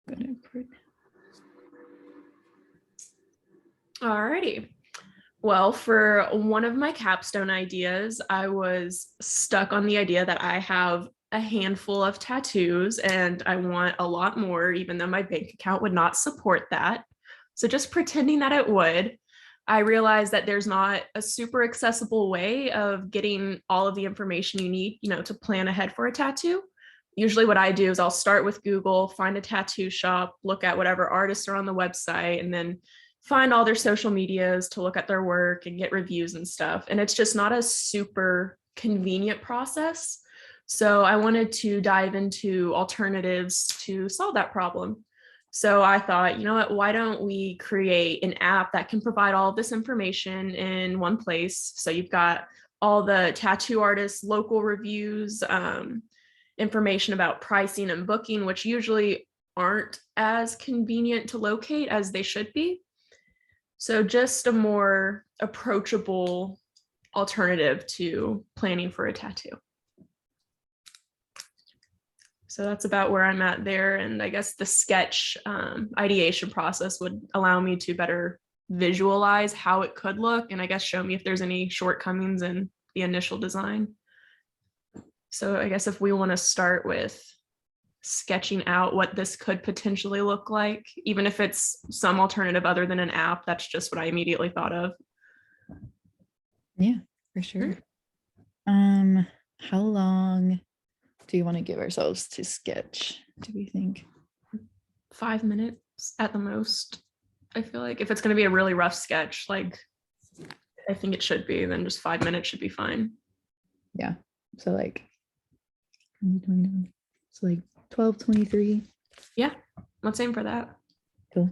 gonna put. Alrighty. Well, for one of my capstone ideas, I was stuck on the idea that I have a handful of tattoos and I want a lot more, even though my bank account would not support that. So just pretending that it would, I realized that there's not a super accessible way of getting all of the information you need, to plan ahead for a tattoo. Usually what I do is I'll start with Google, find a tattoo shop, look at whatever artists are on the website, and then find all their social medias to look at their work and get reviews and stuff. And it's just not a super convenient process. So I wanted to dive into alternatives to solve that problem. So I thought, you know what, why don't we create an app that can provide all of this information in one place? So you've got all the tattoo artists, local reviews, information about pricing and booking, which usually aren't as convenient to locate as they should be. So just a more approachable alternative to planning for a tattoo. So that's about where I'm at there. And I guess the sketch ideation process would allow me to better visualize how it could look and I guess show me if there's any shortcomings in the initial design. So I guess if we want to start with sketching out what this could potentially look like, even if it's some alternative other than an app, that's just what I immediately thought of. Yeah, for sure. How long do you want to give ourselves to sketch, do we think? 5 minutes at the most. I feel like if it's going to be a really rough sketch, like I think it should be, then just 5 minutes should be fine. Yeah, so like 20, so like 12:23. Yeah, let's aim for that. Cool.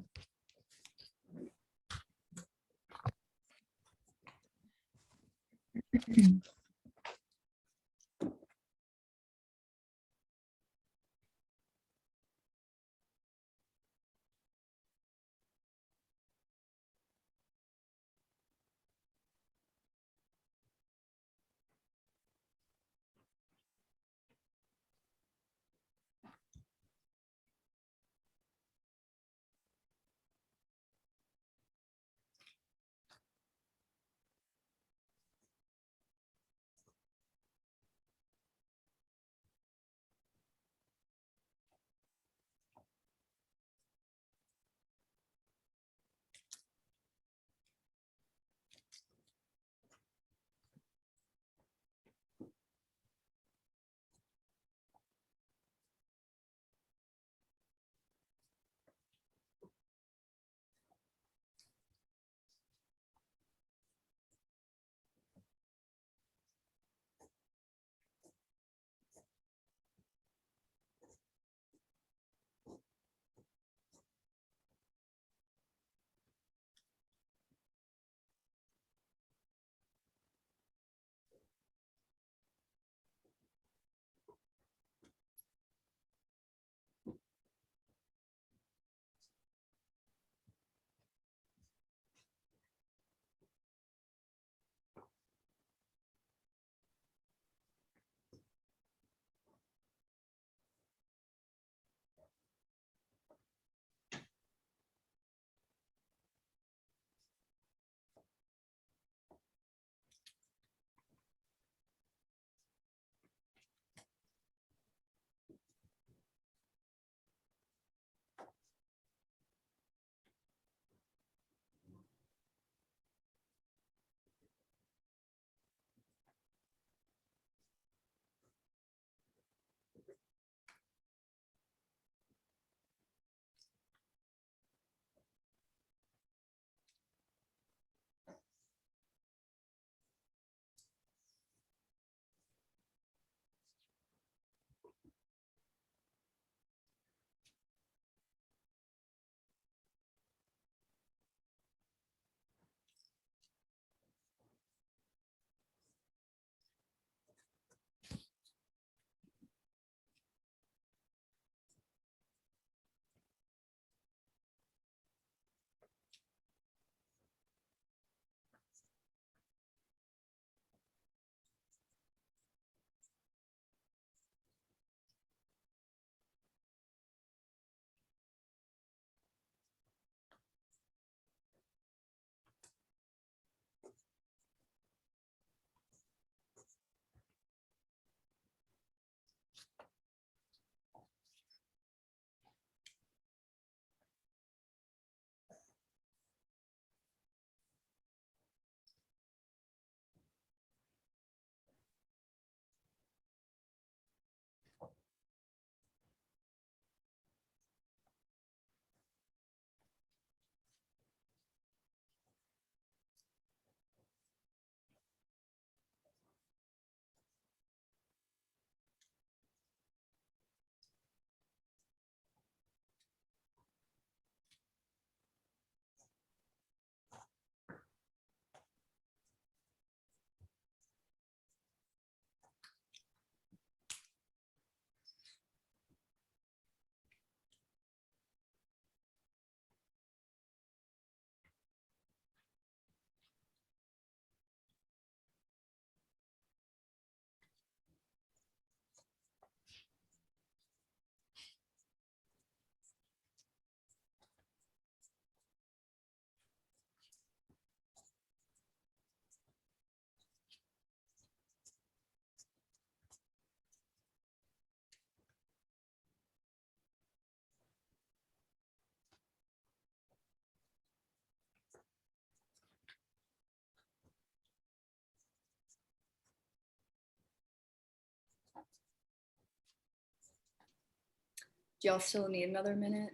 y'all still need another minute?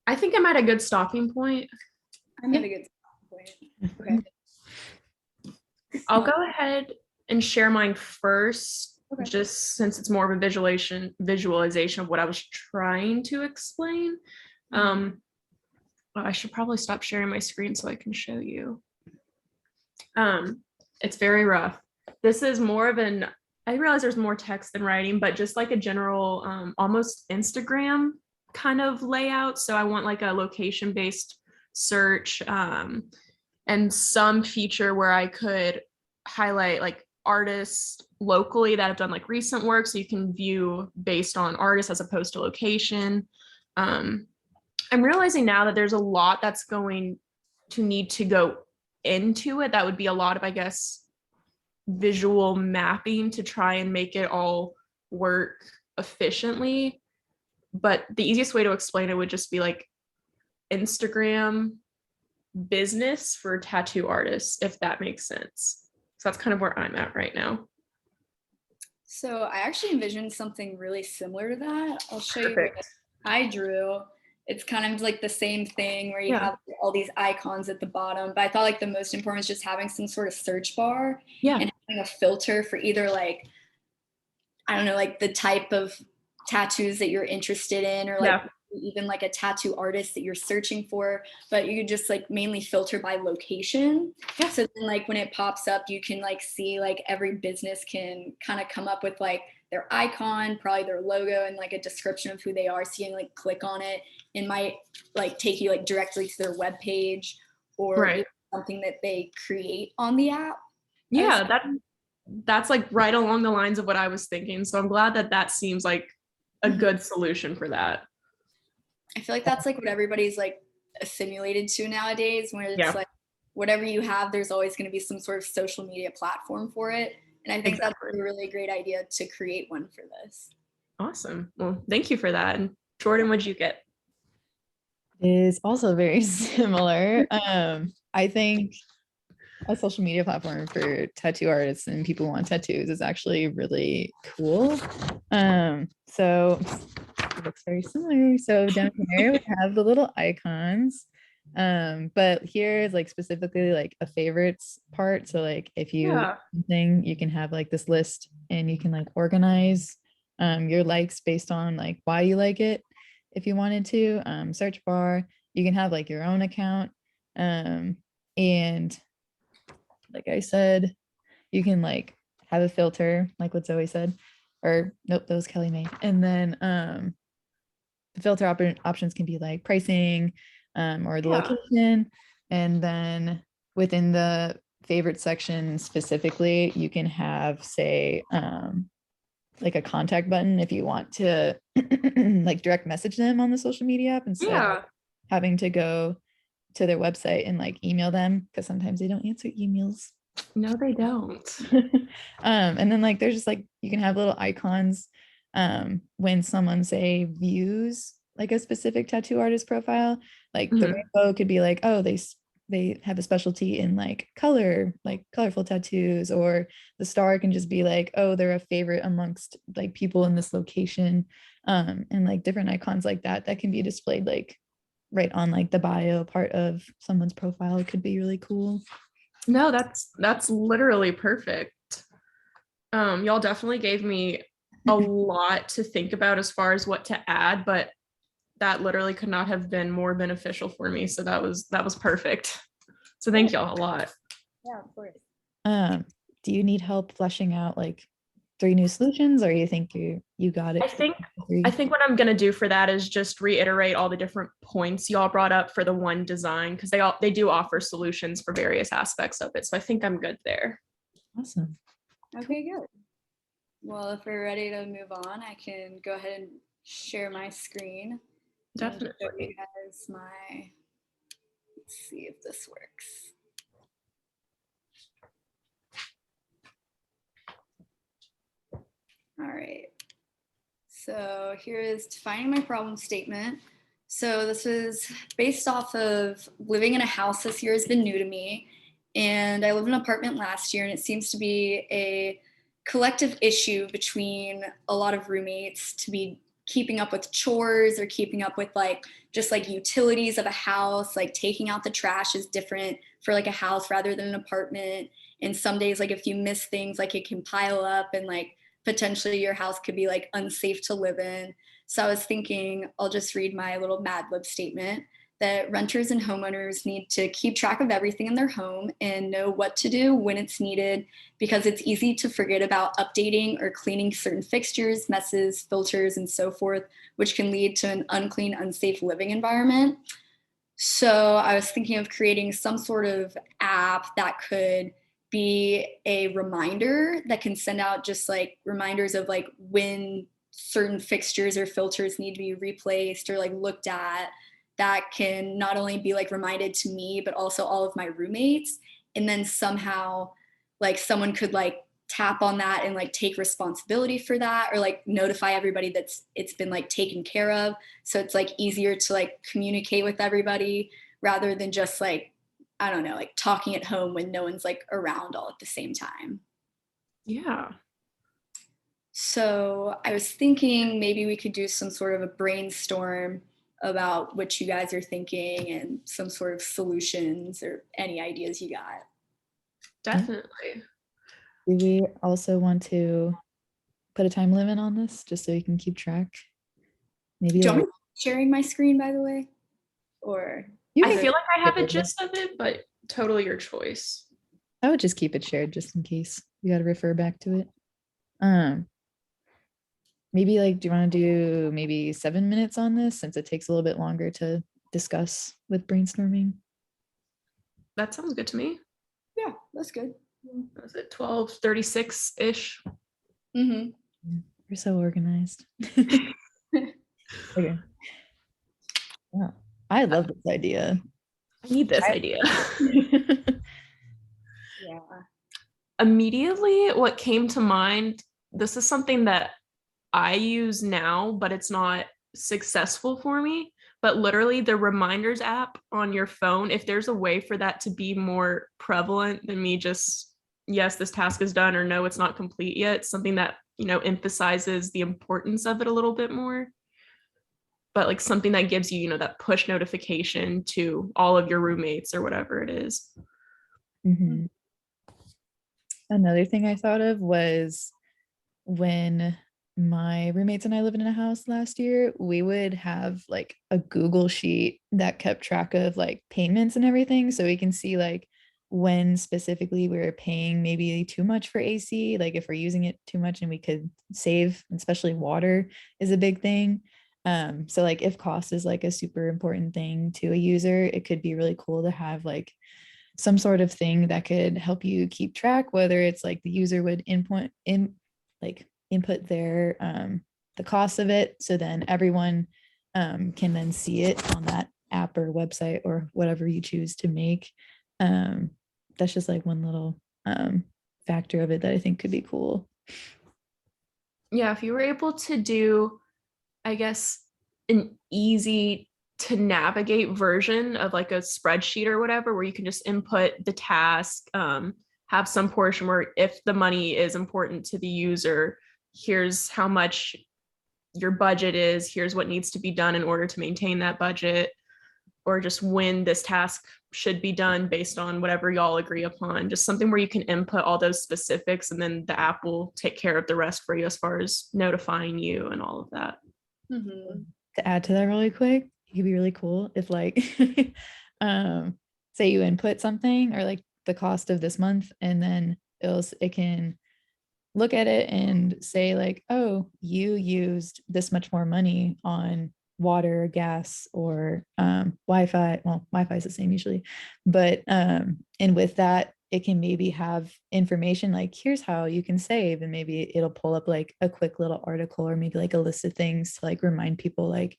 I think I'm at a good stopping point. I'm at a good point. Okay. I'll go ahead and share mine first, Okay. just since it's more of a visualization of what I was trying to explain. I should probably stop sharing my screen so I can show you. It's very rough. This is more of an, I realize there's more text than writing, but just like a general, almost Instagram kind of layout. So I want like a location-based search, and some feature where I could highlight like artists locally that have done like recent work, so you can view based on artists as opposed to location. I'm realizing now that there's a lot that's going to need to go into it. That would be a lot of, I guess, visual mapping to try and make it all work efficiently. But the easiest way to explain it would just be like Instagram business for tattoo artists, if that makes sense. So that's kind of where I'm at right now. So I actually envisioned something really similar to that. I'll show you Perfect. what I drew. It's kind of like the same thing where you have all these icons at the bottom, but I thought like the most important is just having some sort of search bar and having a filter for either like, I don't know, like the type of tattoos that you're interested in, or like even like a tattoo artist that you're searching for, but you could just like mainly filter by location. So then like when it pops up, you can like see like every business can kind of come up with like their icon, probably their logo, and like a description of who they are. So you can like click on it and might like take you like directly to their webpage or something that they create on the app. Yeah, that's like right along the lines of what I was thinking. So I'm glad that that seems like a good solution for that. I feel like that's like what everybody's like assimilated to nowadays, where it's like whatever you have, there's always going to be some sort of social media platform for it. And I think that's a really great idea to create one for this. Awesome. Well, thank you for that. And Jordan, what'd you get? It is also very similar. I think a social media platform for tattoo artists and people who want tattoos is actually really cool. So it looks very similar. So down here we have the little icons. But here is like specifically like a favorites part. So like if you something, you can have like this list and you can like organize your likes based on like why you like it. If you wanted to, search bar, you can have like your own account. And like I said, you can like have a filter, like what Zoe said, or nope, that was Kelly made. And then the filter options can be like pricing or the location. And then within the favorite section specifically, you can have, say, like a contact button if you want to like direct message them on the social media app instead of having to go to their website and like email them, because sometimes they don't answer emails. No, they don't. And then like there's just like you can have little icons when someone say views like a specific tattoo artist profile, like the rainbow could be like, oh, they have a specialty in like color, like colorful tattoos, or the star can just be like, oh, they're a favorite amongst like people in this location, and like different icons like that can be displayed like right on like the bio part of someone's profile. It could be really cool. No, that's literally perfect. Y'all definitely gave me a lot to think about as far as what to add, but that literally could not have been more beneficial for me. So that was perfect. So thank y'all a lot. Yeah, of course. Do you need help fleshing out like 3 new solutions, or you think you got it? I think what I'm gonna do for that is just reiterate all the different points y'all brought up for the one design, because they do offer solutions for various aspects of it. So I think I'm good there. Awesome. Okay, good. Well, if we're ready to move on, I can go ahead and share my screen. Definitely. Show you guys my. Let's see if this works. All right. So here is defining my problem statement. So this was based off of living in a house this year has been new to me. And I lived in an apartment last year, and it seems to be a collective issue between a lot of roommates to be keeping up with chores or keeping up with like just like utilities of a house, like taking out the trash is different for like a house rather than an apartment. And some days, like if you miss things, like it can pile up and like potentially your house could be like unsafe to live in. So I was thinking I'll just read my little Mad Lib statement that renters and homeowners need to keep track of everything in their home and know what to do when it's needed, because it's easy to forget about updating or cleaning certain fixtures, messes, filters, and so forth, which can lead to an unclean, unsafe living environment. So I was thinking of creating some sort of app that could be a reminder that can send out just like reminders of like when certain fixtures or filters need to be replaced or like looked at, that can not only be like reminded to me but also all of my roommates, and then somehow like someone could like tap on that and like take responsibility for that or like notify everybody that's it's been like taken care of, so it's like easier to like communicate with everybody rather than just like, I don't know, like talking at home when no one's like around all at the same time. Yeah. So I was thinking maybe we could do some sort of a brainstorm about what you guys are thinking and some sort of solutions or any ideas you got. Definitely. Do we also want to put a time limit on this just so you can keep track? Maybe Do you want like me sharing my screen, by the way? Or I feel like I have a gist of it, but totally your choice. I would just keep it shared just in case you got to refer back to it. Maybe like, do you want to do maybe 7 minutes on this since it takes a little bit longer to discuss with brainstorming? That sounds good to me. yeah, that's good. Was it 12:36-ish? Mm-hmm. You're so organized. Okay. Yeah, I love this idea. I need this idea. Yeah. Immediately, what came to mind, this is something that I use now, but it's not successful for me. But literally, the reminders app on your phone, if there's a way for that to be more prevalent than me just, yes, this task is done, or no, it's not complete yet, something that, emphasizes the importance of it a little bit more. But like something that gives you, that push notification to all of your roommates or whatever it is. Mhm. Another thing I thought of was when my roommates and I lived in a house last year, we would have like a Google sheet that kept track of like payments and everything. So we can see like when specifically we were paying maybe too much for AC, like if we're using it too much and we could save, especially water is a big thing. So like if cost is like a super important thing to a user, it could be really cool to have like some sort of thing that could help you keep track, whether it's like the user would input their the cost of it, so then everyone can then see it on that app or website or whatever you choose to make. That's just like one little factor of it that I think could be cool. Yeah, if you were able to do, I guess, an easy to navigate version of like a spreadsheet or whatever, where you can just input the task, have some portion where if the money is important to the user, here's how much your budget is, here's what needs to be done in order to maintain that budget, or just when this task should be done based on whatever y'all agree upon. Just something where you can input all those specifics and then the app will take care of the rest for you as far as notifying you and all of that. Mm-hmm. To add to that really quick, it could be really cool if like say you input something or like the cost of this month, and then it can look at it and say like, oh, you used this much more money on water, gas, or Wi-Fi. Well, Wi-Fi is the same usually, but and with that, it can maybe have information like, here's how you can save, and maybe it'll pull up like a quick little article or maybe like a list of things to like remind people like,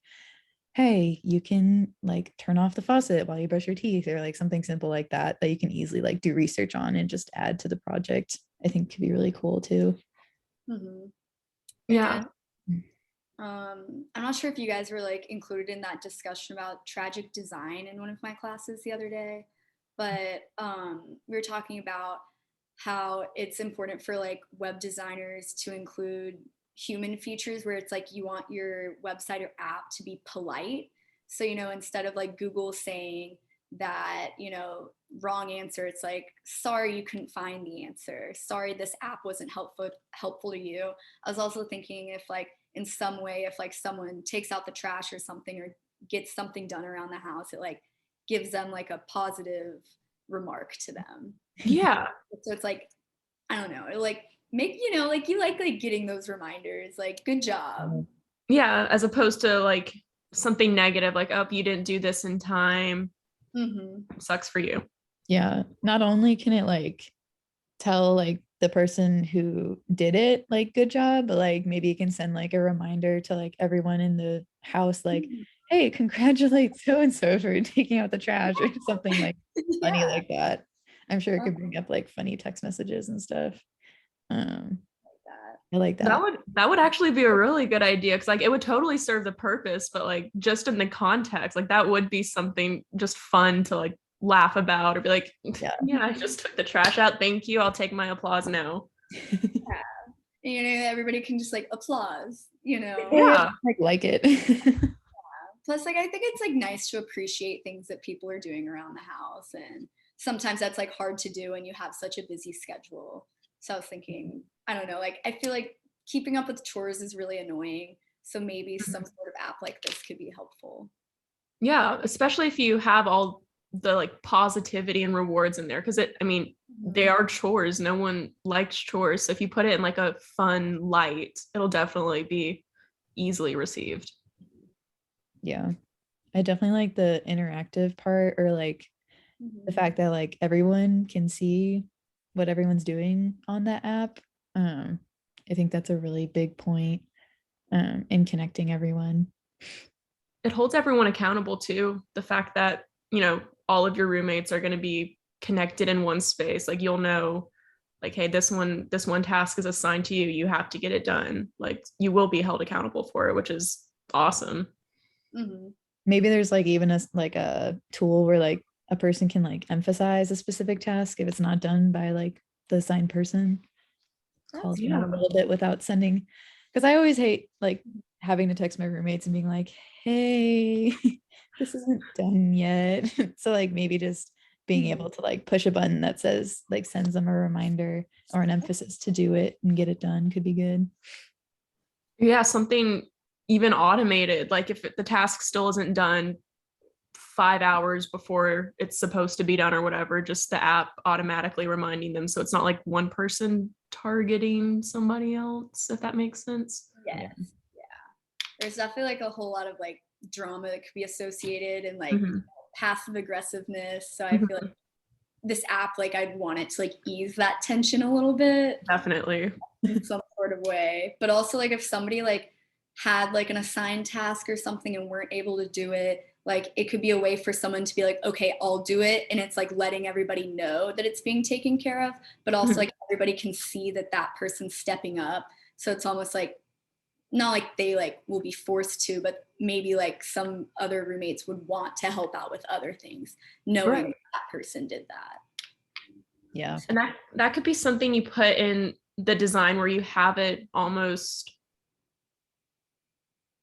hey, you can like turn off the faucet while you brush your teeth, or like something simple like that that you can easily like do research on and just add to the project. I think could be really cool too. Mm-hmm. Yeah. I'm not sure if you guys were like included in that discussion about tragic design in one of my classes the other day, but we were talking about how it's important for like web designers to include human features where it's like you want your website or app to be polite. So, you know, instead of like Google saying that, you know, wrong answer, it's like, sorry, you couldn't find the answer. Sorry, this app wasn't helpful to you. I was also thinking if like in some way, if like someone takes out the trash or something or gets something done around the house, it like gives them like a positive remark to them. Yeah. So it's like, I don't know, it like make, you know, like you like getting those reminders, like good job. Yeah, as opposed to like something negative, like, oh, you didn't do this in time. Sucks for you. Yeah. Not only can it like tell like the person who did it like good job, but like maybe you can send like a reminder to like everyone in the house, like, hey, congratulate so and so for taking out the trash or something like funny like that. I'm sure it could bring up like funny text messages and stuff. I like that. That would actually be a really good idea, because like it would totally serve the purpose, but like just in the context, like that would be something just fun to like laugh about or be like, yeah, I just took the trash out. Thank you. I'll take my applause now. Yeah. You know, everybody can just like applause, you know. Yeah, like it. Plus, like I think it's like nice to appreciate things that people are doing around the house, and sometimes that's like hard to do when you have such a busy schedule. So I was thinking, I don't know, like I feel like keeping up with chores is really annoying. So maybe some sort of app like this could be helpful. Yeah, especially if you have all the like positivity and rewards in there, because I mean, they are chores. No one likes chores. So if you put it in like a fun light, it'll definitely be easily received. Yeah. I definitely like the interactive part, or like the fact that like everyone can see what everyone's doing on that app. I think that's a really big point in connecting everyone. It holds everyone accountable too. The fact that, you know, all of your roommates are going to be connected in one space. Like you'll know, like, hey, this one task is assigned to you. You have to get it done. Like you will be held accountable for it, which is awesome. Maybe there's like even a tool where like a person can like emphasize a specific task if it's not done by like the assigned person. Calls me out a little bit without sending, because I always hate like having to text my roommates and being like, hey, this isn't done yet. So like maybe just being able to like push a button that says like sends them a reminder or an emphasis to do it and get it done could be good. Yeah, something even automated, like if the task still isn't done 5 hours before it's supposed to be done or whatever, just the app automatically reminding them, so it's not like one person targeting somebody else, if that makes sense. Yes. Yeah. There's definitely like a whole lot of like drama that could be associated and like passive aggressiveness. So I feel like this app, like I'd want it to like ease that tension a little bit. Definitely. In some sort of way. But also like if somebody like had like an assigned task or something and weren't able to do it, like it could be a way for someone to be like, okay, I'll do it. And it's like letting everybody know that it's being taken care of, but also like everybody can see that that person's stepping up. So it's almost like, not like they like will be forced to, but maybe like some other roommates would want to help out with other things, knowing that person did that. Yeah. And that could be something you put in the design where you have it almost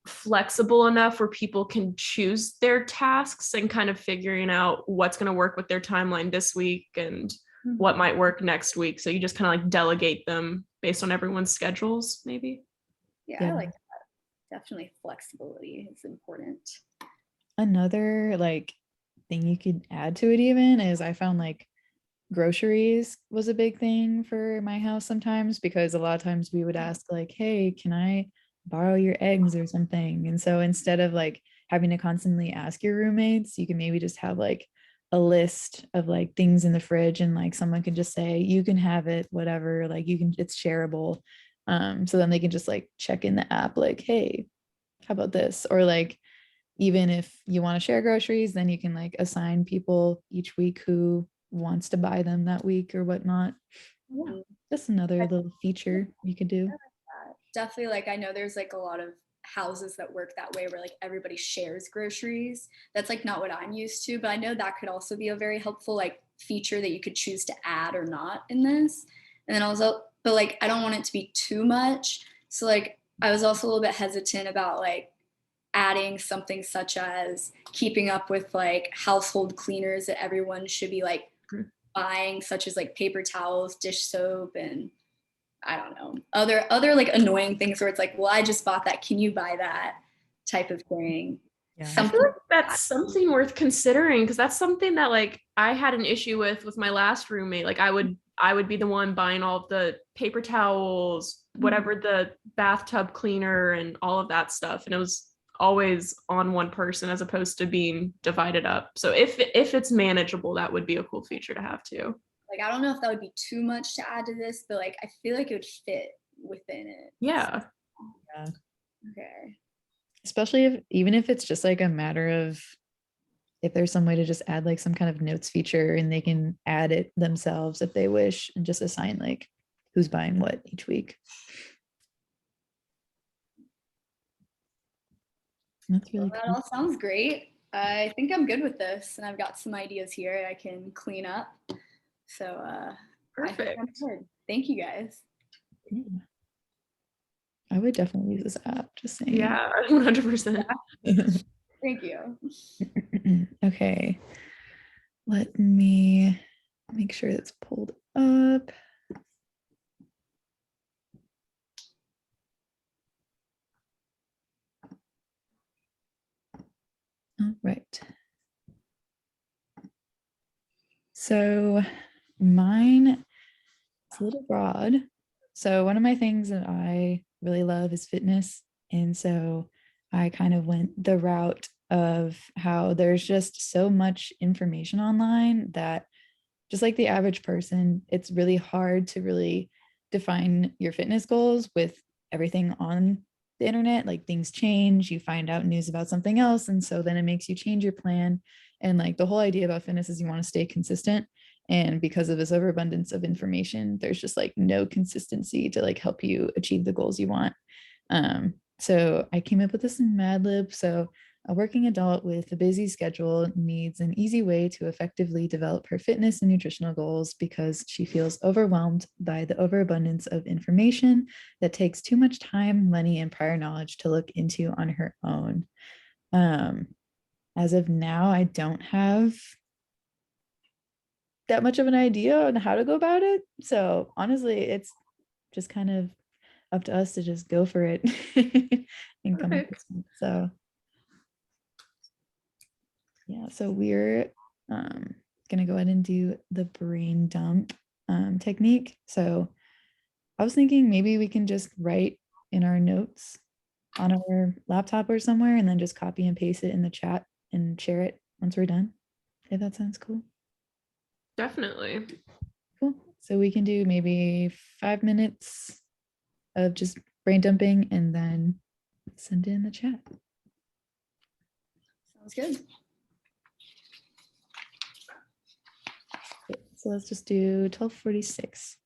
flexible enough where people can choose their tasks and kind of figuring out what's going to work with their timeline this week and what might work next week. So you just kind of like delegate them based on everyone's schedules, maybe. Yeah, I like that. Definitely flexibility is important. Another like thing you could add to it even is I found like groceries was a big thing for my house sometimes, because a lot of times we would ask like, hey, can I borrow your eggs or something? And so instead of like having to constantly ask your roommates, you can maybe just have like a list of like things in the fridge, and like someone can just say, you can have it, whatever, like you can, it's shareable. So then they can just like check in the app like, hey, how about this? Or like even if you want to share groceries, then you can like assign people each week who wants to buy them that week or whatnot. Yeah, just another little feature you could do. Definitely, like I know there's like a lot of houses that work that way where like everybody shares groceries. That's like not what I'm used to, but I know that could also be a very helpful like feature that you could choose to add or not in this. And then also, but like I don't want it to be too much. So like I was also a little bit hesitant about like adding something such as keeping up with like household cleaners that everyone should be like buying, such as like paper towels, dish soap, and I don't know, other like annoying things where it's like, well, I just bought that. Can you buy that type of thing? Yeah. I feel like that's something worth considering, because that's something that like I had an issue with my last roommate. Like I would be the one buying all of the paper towels, whatever, the bathtub cleaner and all of that stuff. And it was always on one person as opposed to being divided up. So if it's manageable, that would be a cool feature to have too. Like, I don't know if that would be too much to add to this, but like, I feel like it would fit within it. Yeah. Yeah. Okay. Especially if, even if it's just like a matter of, if there's some way to just add like some kind of notes feature and they can add it themselves if they wish and just assign like who's buying what each week. That's really Well, cool. that all sounds great. I think I'm good with this, and I've got some ideas here I can clean up. So Perfect. I think I'm good. Thank you guys. Yeah. I would definitely use this app, just saying. Yeah, 100%. Thank you. Okay. Let me make sure it's pulled up. All right. So mine is a little broad. So one of my things that I really love is fitness. And so I kind of went the route of how there's just so much information online that just like the average person, it's really hard to really define your fitness goals with everything on the internet. Like things change, you find out news about something else. And so then it makes you change your plan. And like the whole idea about fitness is you want to stay consistent. And because of this overabundance of information, there's just like no consistency to like help you achieve the goals you want. So I came up with this in Mad Lib. So a working adult with a busy schedule needs an easy way to effectively develop her fitness and nutritional goals because she feels overwhelmed by the overabundance of information that takes too much time, money, and prior knowledge to look into on her own. As of now, I don't have that much of an idea on how to go about it. So honestly, it's just kind of up to us to just go for it and come up with something. So yeah, so we're gonna go ahead and do the brain dump technique. So I was thinking maybe we can just write in our notes on our laptop or somewhere and then just copy and paste it in the chat and share it once we're done. If that sounds cool. Definitely. Cool. So we can do maybe 5 minutes of just brain dumping and then send it in the chat. Sounds good. So let's just do 12:46.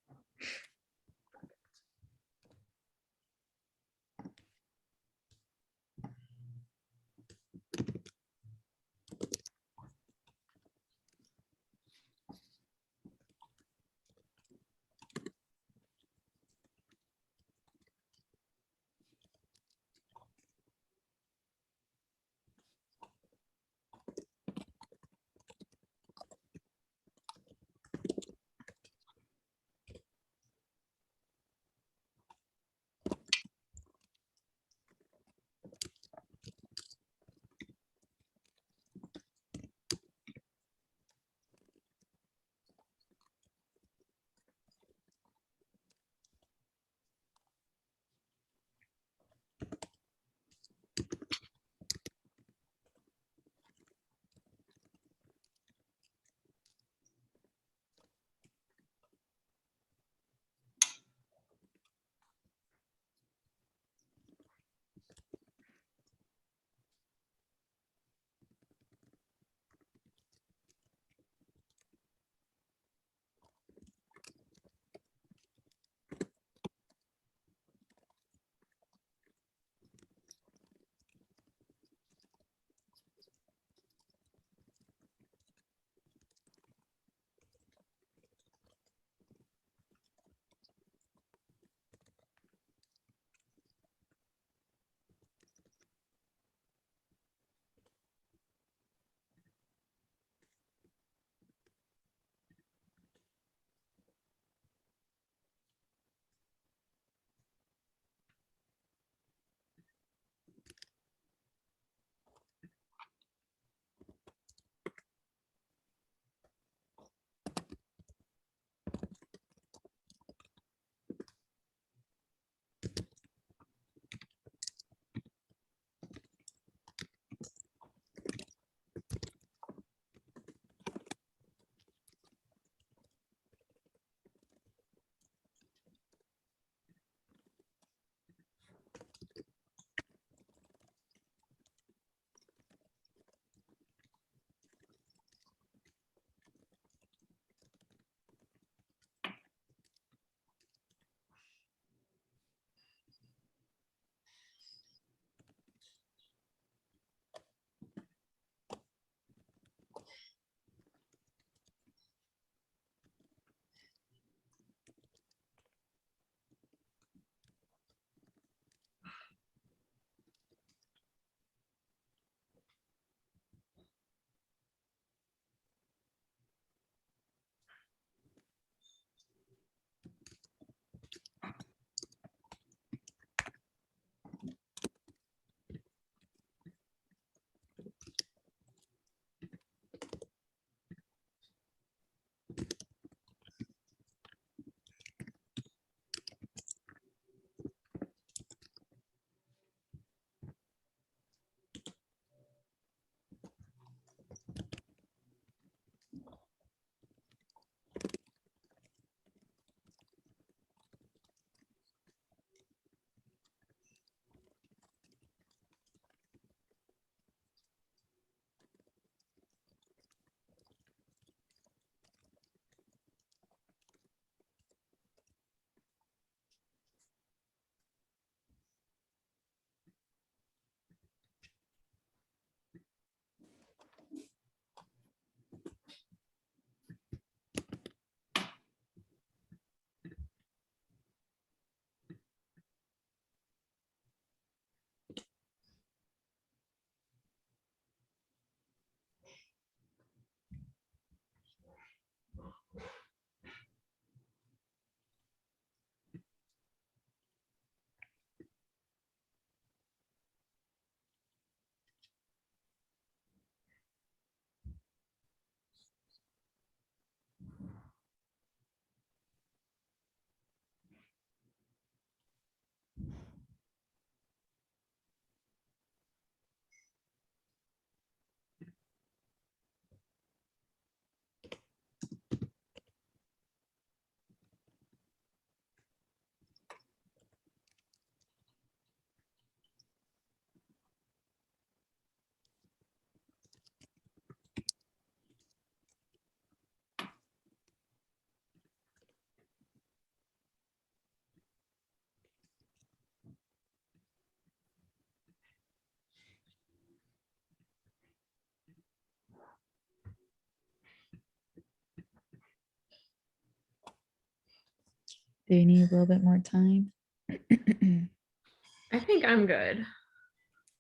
Do you need a little bit more time? I think I'm good.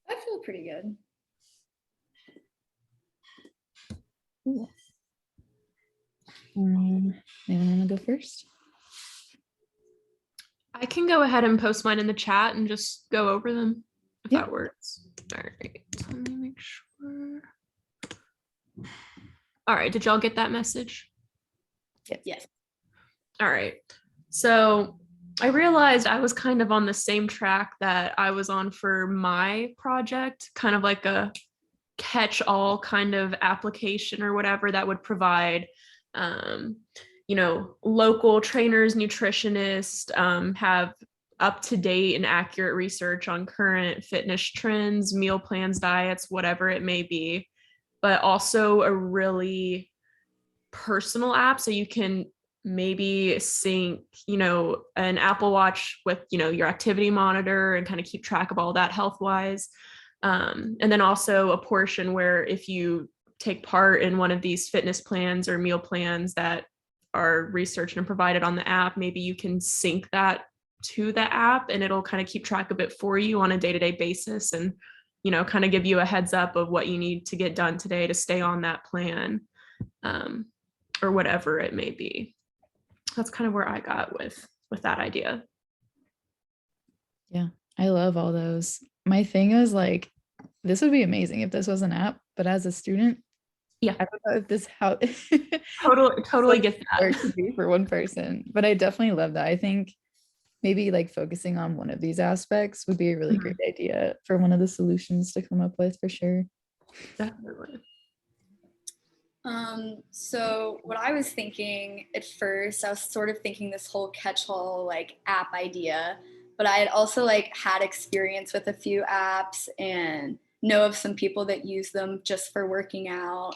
I feel pretty good. Cool. Anyone want to go first? I can go ahead and post mine in the chat and just go over them if that works. All right, let me make sure. All right, did y'all get that message? Yes. All right. So I realized I was kind of on the same track that I was on for my project, kind of like a catch-all kind of application or whatever that would provide, local trainers, nutritionists, have up-to-date and accurate research on current fitness trends, meal plans, diets, whatever it may be, but also a really personal app so you can maybe sync an Apple Watch with your activity monitor and kind of keep track of all that health wise, and then also a portion where if you take part in one of these fitness plans or meal plans that are researched and provided on the app, maybe you can sync that to the app and it'll kind of keep track of it for you on a day-to-day basis and kind of give you a heads up of what you need to get done today to stay on that plan, or whatever it may be. That's kind of where I got with that idea. Yeah, I love all those. My thing is like, this would be amazing if this was an app, but as a student, yeah, I don't know if this how totally get that. It could be for one person, but I definitely love that. I think maybe like focusing on one of these aspects would be a really great idea for one of the solutions to come up with for sure. Definitely. So what I was thinking at first, I was sort of thinking this whole catch-all like app idea, but I had also like had experience with a few apps and know of some people that use them just for working out.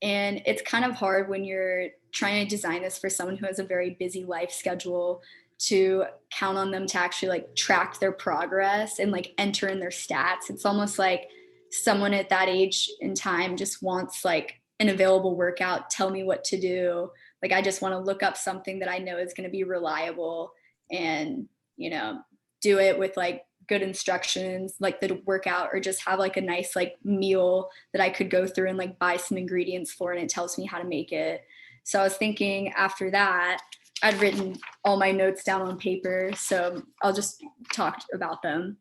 And it's kind of hard when you're trying to design this for someone who has a very busy life schedule to count on them to actually like track their progress and like enter in their stats. It's almost like someone at that age in time just wants like an available workout, tell me what to do. Like I just want to look up something that I know is going to be reliable and, do it with like good instructions, like the workout, or just have like a nice like meal that I could go through and like buy some ingredients for and it tells me how to make it. So I was thinking after that, I'd written all my notes down on paper, so I'll just talk about them.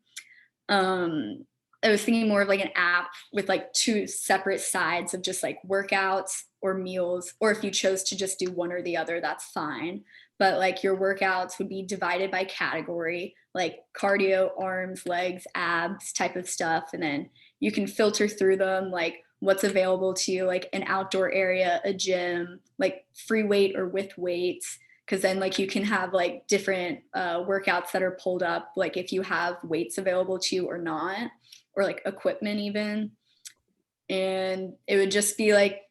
I was thinking more of like an app with like two separate sides of just like workouts or meals, or if you chose to just do one or the other, that's fine. But like your workouts would be divided by category, like cardio, arms, legs, abs type of stuff. And then you can filter through them, like what's available to you, like an outdoor area, a gym, like free weight or with weights. Because then like you can have like different workouts that are pulled up, like if you have weights available to you or not, or like equipment even. And it would just be like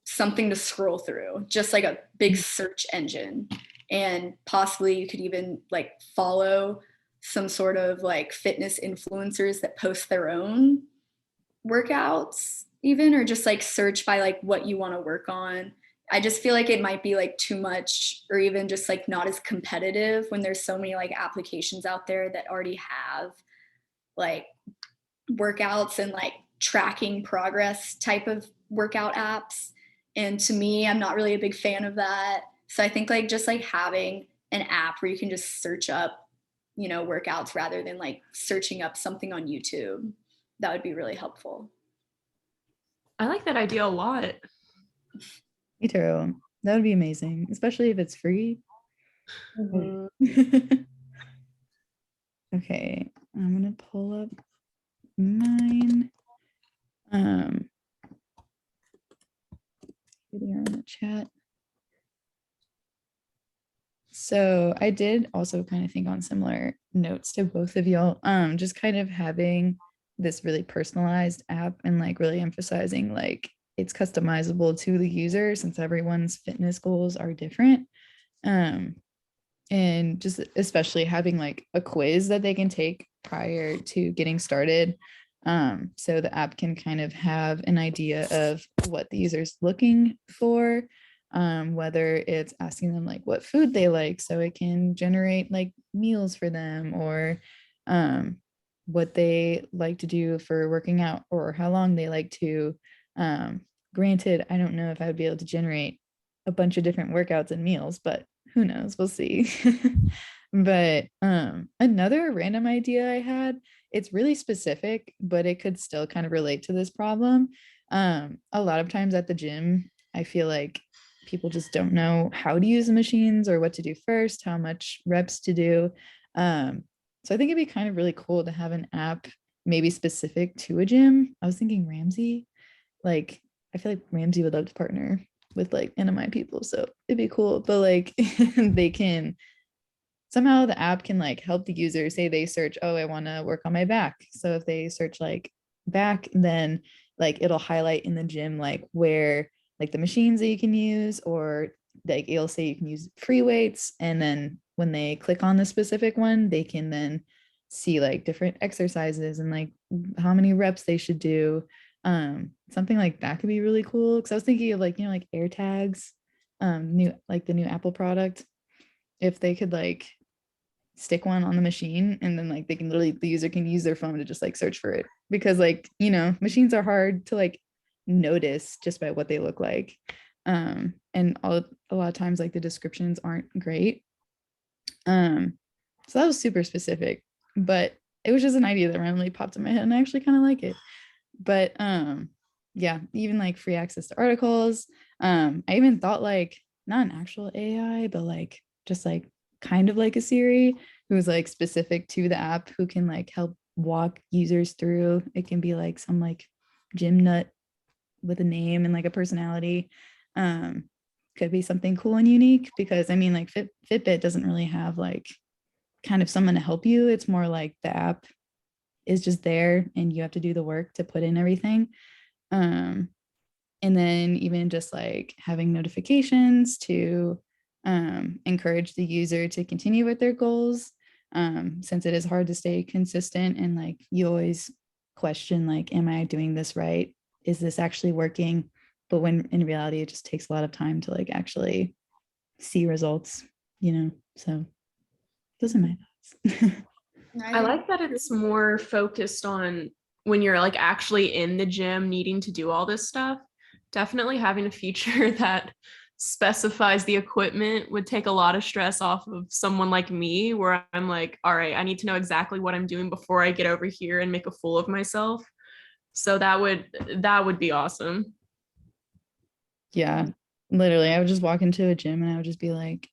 something to scroll through, just like a big search engine. And possibly you could even like follow some sort of like fitness influencers that post their own workouts even, or just like search by like what you want to work on. I just feel like it might be like too much or even just like not as competitive when there's so many like applications out there that already have like workouts and like tracking progress type of workout apps. And to me, I'm not really a big fan of that. So I think like just like having an app where you can just search up, workouts rather than like searching up something on YouTube, that would be really helpful. I like that idea a lot. Me too. That would be amazing, especially if it's free. Okay, I'm gonna pull up mine. Video in the chat. So I did also kind of think on similar notes to both of y'all. Just kind of having this really personalized app and like really emphasizing like it's customizable to the user since everyone's fitness goals are different. And just especially having like a quiz that they can take prior to getting started. So the app can kind of have an idea of what the user's looking for. whether it's asking them like what food they like so it can generate like meals for them, or what they like to do for working out, or how long they like to. Granted, I don't know if I would be able to generate a bunch of different workouts and meals, but who knows, we'll see. But another random idea I had, it's really specific, but it could still kind of relate to this problem. A lot of times at the gym, I feel like people just don't know how to use the machines or what to do first, how much reps to do. So I think it'd be kind of really cool to have an app maybe specific to a gym. I was thinking Ramsey, like I feel like Ramsey would love to partner with like NMI people, so it'd be cool. But like they can somehow, the app can like help the user, say they search, oh, I want to work on my back. So if they search like back, then like it'll highlight in the gym like where like the machines that you can use, or like it'll say you can use free weights, and then when they click on the specific one, they can then see like different exercises and like how many reps they should do. Something like that could be really cool, because I was thinking of like, you know, like air tags, new, like the new Apple product, if they could like stick one on the machine, and then like they can literally, the user can use their phone to just like search for it, because like, you know, machines are hard to like notice just by what they look like. And a lot of times like the descriptions aren't great. So that was super specific, but it was just an idea that randomly popped in my head, and I actually kind of like it. But yeah, even like free access to articles. I even thought like not an actual AI, but like just like kind of like a Siri who's like specific to the app, who can like help walk users through. It can be like some like gym nut with a name and like a personality. Could be something cool and unique, because I mean like Fitbit doesn't really have like kind of someone to help you. It's more like the app is just there and you have to do the work to put in everything. And then even just like having notifications to encourage the user to continue with their goals, since it is hard to stay consistent, and like you always question like, am I doing this right? Is this actually working? But when in reality it just takes a lot of time to like actually see results, you know. So those are my thoughts. I like that it's more focused on when you're like actually in the gym needing to do all this stuff. Definitely having a feature that specifies the equipment would take a lot of stress off of someone like me, where I'm like, all right, I need to know exactly what I'm doing before I get over here and make a fool of myself. So that would be awesome. Yeah, literally I would just walk into a gym and I would just be like,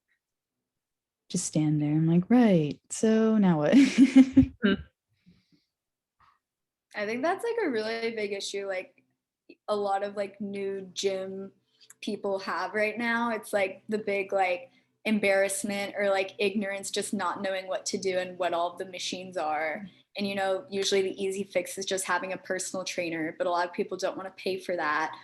just stand there. I'm like, right, so now what? I think that's like a really big issue, like a lot of like new gym people have right now. It's like the big like embarrassment or like ignorance, just not knowing what to do and what all of the machines are. And you know, usually the easy fix is just having a personal trainer, but a lot of people don't want to pay for that,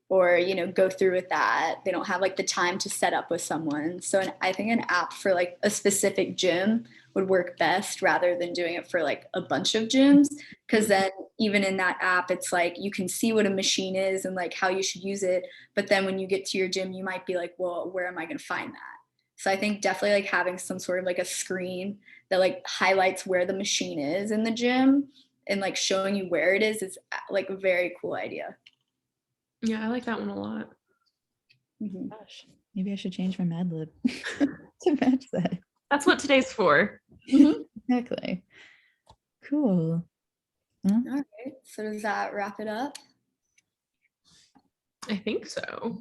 or you know, go through with that. They don't have like the time to set up with someone. So I think an app for like a specific gym would work best, rather than doing it for like a bunch of gyms, because then even in that app it's like you can see what a machine is and like how you should use it, but then when you get to your gym you might be like, well, where am I going to find that? So I think definitely like having some sort of like a screen that like highlights where the machine is in the gym and like showing you where it is like a very cool idea. Yeah, I like that one a lot. Mm-hmm. Gosh, maybe I should change my Mad Lib to match that. That's what today's for. Mm-hmm. Exactly. Cool. Well, All right. So does that wrap it up? I think so.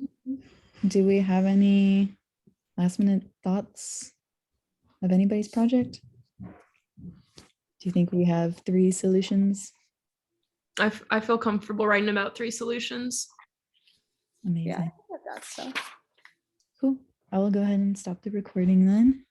do we have any last minute thoughts of anybody's project? Do you think we have 3 solutions? I feel comfortable writing about 3 solutions. Amazing. Yeah, I think I've got stuff. Cool. I will go ahead and stop the recording then.